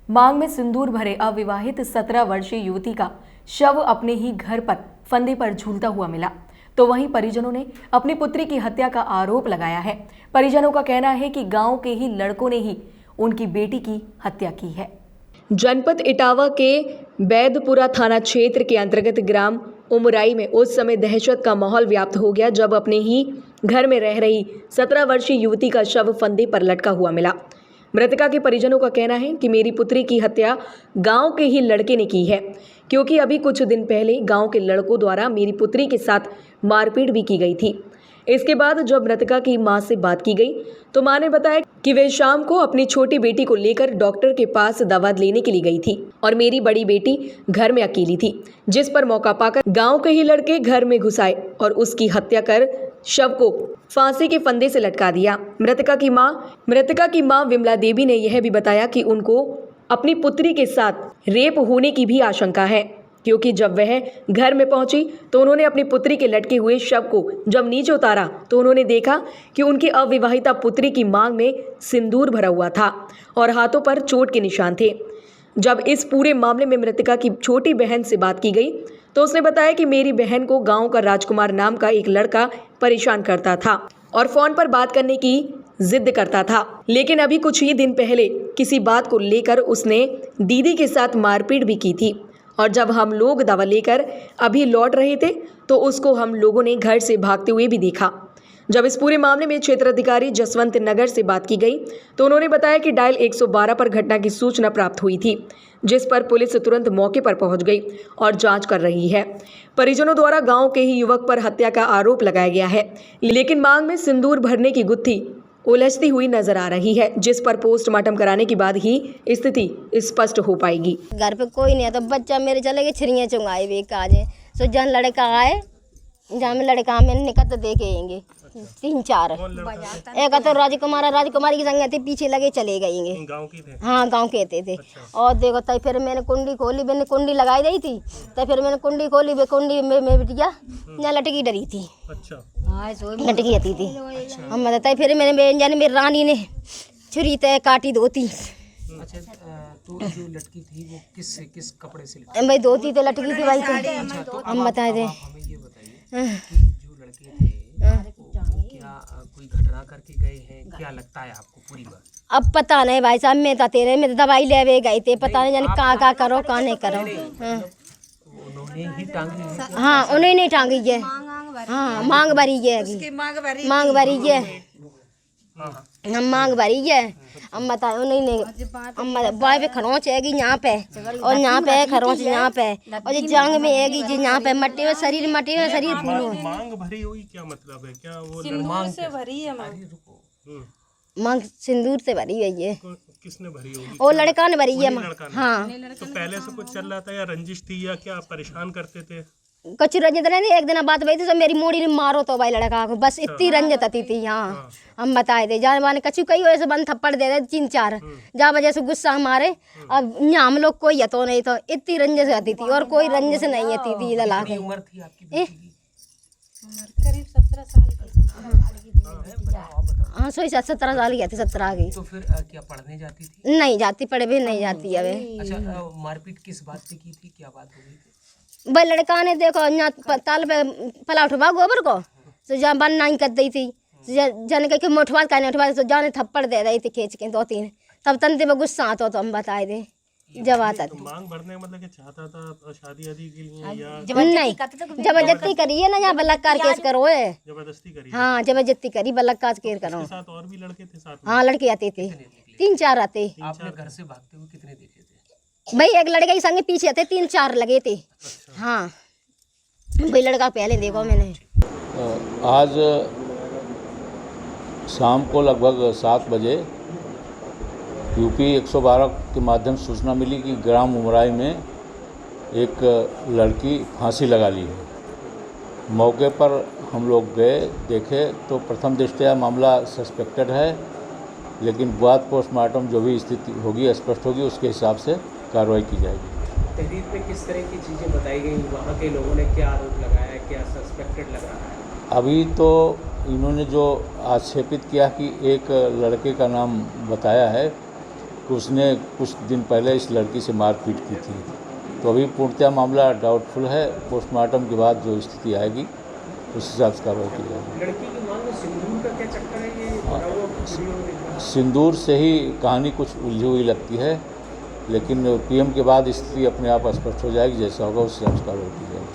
मांग में सिंदूर भरे अविवाहित 17 वर्षीय युवती का शव अपने ही घर पर फंदे पर झूलता हुआ मिला, तो वहीं परिजनों ने अपनी पुत्री की हत्या का आरोप लगाया है। परिजनों का कहना है कि गांव के ही लड़कों ने ही उनकी बेटी की हत्या की है। जनपद इटावा के बैदपुरा थाना क्षेत्र के अंतर्गत ग्राम उमराई में उस समय दहशत का माहौल व्याप्त हो गया जब अपने ही घर में रह रही 17 वर्षीय युवती का शव फंदे पर लटका हुआ मिला। मृतका के परिजनों का कहना है कि मेरी पुत्री की हत्या गांव के ही लड़के ने की है, क्योंकि अभी कुछ दिन पहले गांव के लड़कों द्वारा मेरी पुत्री के साथ मारपीट भी की गई थी। इसके बाद जब मृतका की मां से बात की गई तो मां ने बताया कि वे शाम को अपनी छोटी बेटी को लेकर डॉक्टर के पास दवा लेने के लिए गई थी और मेरी बड़ी बेटी घर में अकेली थी, जिस पर मौका पाकर गांव के ही लड़के घर में घुस आए और उसकी हत्या कर शव को फांसी के फंदे से लटका दिया। मृतका की मां विमला देवी ने यह भी बताया कि उनको अपनी पुत्री के साथ रेप होने की भी आशंका है, क्योंकि जब वह घर में पहुंची तो उन्होंने अपनी पुत्री के लटके हुए शव को जब नीचे उतारा तो उन्होंने देखा कि उनकी अविवाहिता पुत्री की मांग में सिंदूर भरा हुआ था और हाथों पर चोट के निशान थे। जब इस पूरे मामले में मृतका की छोटी बहन से बात की गई तो उसने बताया कि मेरी बहन को गांव का राजकुमार नाम का एक लड़का परेशान करता था और फोन पर बात करने की जिद करता था, लेकिन अभी कुछ ही दिन पहले किसी बात को लेकर उसने दीदी के साथ मारपीट भी की थी और जब हम लोग दवा लेकर अभी लौट रहे थे तो उसको हम लोगों ने घर से भागते हुए भी देखा। जब इस पूरे मामले में क्षेत्राधिकारी जसवंत नगर से बात की गई तो उन्होंने बताया कि डायल 112 पर घटना की सूचना प्राप्त हुई थी, जिस पर पुलिस तुरंत मौके पर पहुंच गई और जांच कर रही है। परिजनों द्वारा गांव के ही युवक पर हत्या का आरोप लगाया गया है, लेकिन मांग में सिंदूर भरने की गुत्थी उलझती हुई नजर आ रही है, जिस पर पोस्टमार्टम कराने के बाद ही स्थिति स्पष्ट हो पाएगी। घर पे कोई नहीं है तो बच्चा मेरे चले गए छिड़िया चुंगाए वे काजे सो जन लड़का आए जहाँ में लड़का में निकट देखेंगे 3-4 एक तो राजकुमारी की संगत थी, पीछे लगे चले गएंगे। गांव की थे? हाँ गांव के थे। अच्छा। और देखो तब फिर मैंने कुंडी खोली, मैंने कुंडी लगाई दी थी तो फिर मैंने कुंडी खोली, वे कुंडी में बिटिया यहाँ लटकी डरी थी। अच्छा। लटकी आती थी। हम बताते फिर मैंने मेरी रानी ने छुरी तय काटी धोती। अच्छा, तो जो लटकी थी वो किस कपड़े से लटकी? भाई धोती तो लटकी थी भाई। तो हम बताए थे हमें ये बताइए कि जो लड़के थे क्या कोई घटना करके गए हैं, क्या लगता है आपको पूरी बात? अब पता नहीं भाई साहब, मैं तो तेरे में दवाई ले गए थे, पता नहीं जाने का करो का नहीं करो। उन्होंने ही टांगी है? हाँ उन्हें नहीं टांगी है। हाँ मांग भरी है, मांग भरी है, हम मांग भरी है। हम बताए उन्हें बाय पे खरोंच हैगी यहाँ पे और यहाँ पे खरोंच यहाँ पे और ये जांग में हैगी जी यहाँ पे मट्टी में शरीर फूलो। मांग भरी हुई क्या मतलब है? क्या वो सिंदूर से भरी है मांग सिंदूर से भरी है ये। किसने भरी होगी? वो लड़का ने भरी है। हाँ तो पहले से कुछ चल रहा था या रंजिश थी या क्या परेशान करते थे? कुछ रंजत नहीं, एक दिन बात हुई थी तो मेरी मोड़ी ने मारो तो भाई लड़का को, बस इतनी रंजत आती थी। हाँ हम बताए थे जान माने कछु कई वजह से बंद थप्पड़ दे रहे 3-4 जा वजह से गुस्सा हमारे। अब यहाँ हम लोग कोई तो नहीं तो इतनी रंजस आती थी और कोई रंजस नहीं आती थी। लला के उम्र थी आपकी बेटी की? करीब 17 साल की। हाँ 17 साल की थी, 17 आ गई। तो फिर क्या पढ़ने जाती थी? नहीं जाती, पढ़े भी नहीं जाती है। अच्छा, मारपीट किस बात पे की थी, क्या बात हो गई थी? भाई लड़का ने देखो यहाँ ताल पे पला उठवा गोबर को तो जहाँ बन नहीं कर दी थी, जाने के मोठवा का नहीं उठवा तो जाने थप्पड़ दे रही थी खींच के 2-3, तब तंते में गुस्सा आता तो हम बताए थे जब आता तो मांग भरने का मतलब कि चाहता था शादी आदि के लिए या नहीं जबरदस्ती करी है ना, यहाँ बलात्कार केस करो है। जबरदस्ती करी? हाँ जबरदस्ती करी, बलात्कार केस करो। साथ और भी लड़के थे साथ में? हाँ लड़के आते थे, 3-4 आते। आपने घर से भागते हुए कितने देखे थे? भाई एक लड़के के संगे पीछे आते 3-4 लगे थे। हाँ भाई लड़का पहले देखो मैंने। आज शाम को लगभग 7 बजे यूपी 112 के माध्यम से सूचना मिली कि ग्राम उमराई में एक लड़की फांसी लगा ली है। मौके पर हम लोग गए, देखे तो प्रथम दृष्टया मामला सस्पेक्टेड है, लेकिन बाद पोस्टमार्टम जो भी स्थिति होगी स्पष्ट होगी उसके हिसाब से कार्रवाई की जाएगी। तहरीर में किस तरह की चीज़ें बताई गई, वहाँ के लोगों ने क्या आरोप लगाया, क्या सस्पेक्टेड लग रहा है? अभी तो इन्होंने जो आक्षेपित किया कि एक लड़के का नाम बताया है, कि उसने कुछ दिन पहले इस लड़की से मारपीट की थी। तो अभी पूर्णतः मामला डाउटफुल है। पोस्टमार्टम के बाद जो स्थिति आएगी उस हिसाब से कार्रवाई की जाएगी। लड़की की मांग में सिंदूर का क्या चक्कर है ये? सिंदूर से ही कहानी कुछ उलझी हुई लगती है, लेकिन पीएम के बाद स्थिति अपने आप स्पष्ट हो जाएगी। जैसा होगा उस हिसाब से कार्रवाई की जाएगी।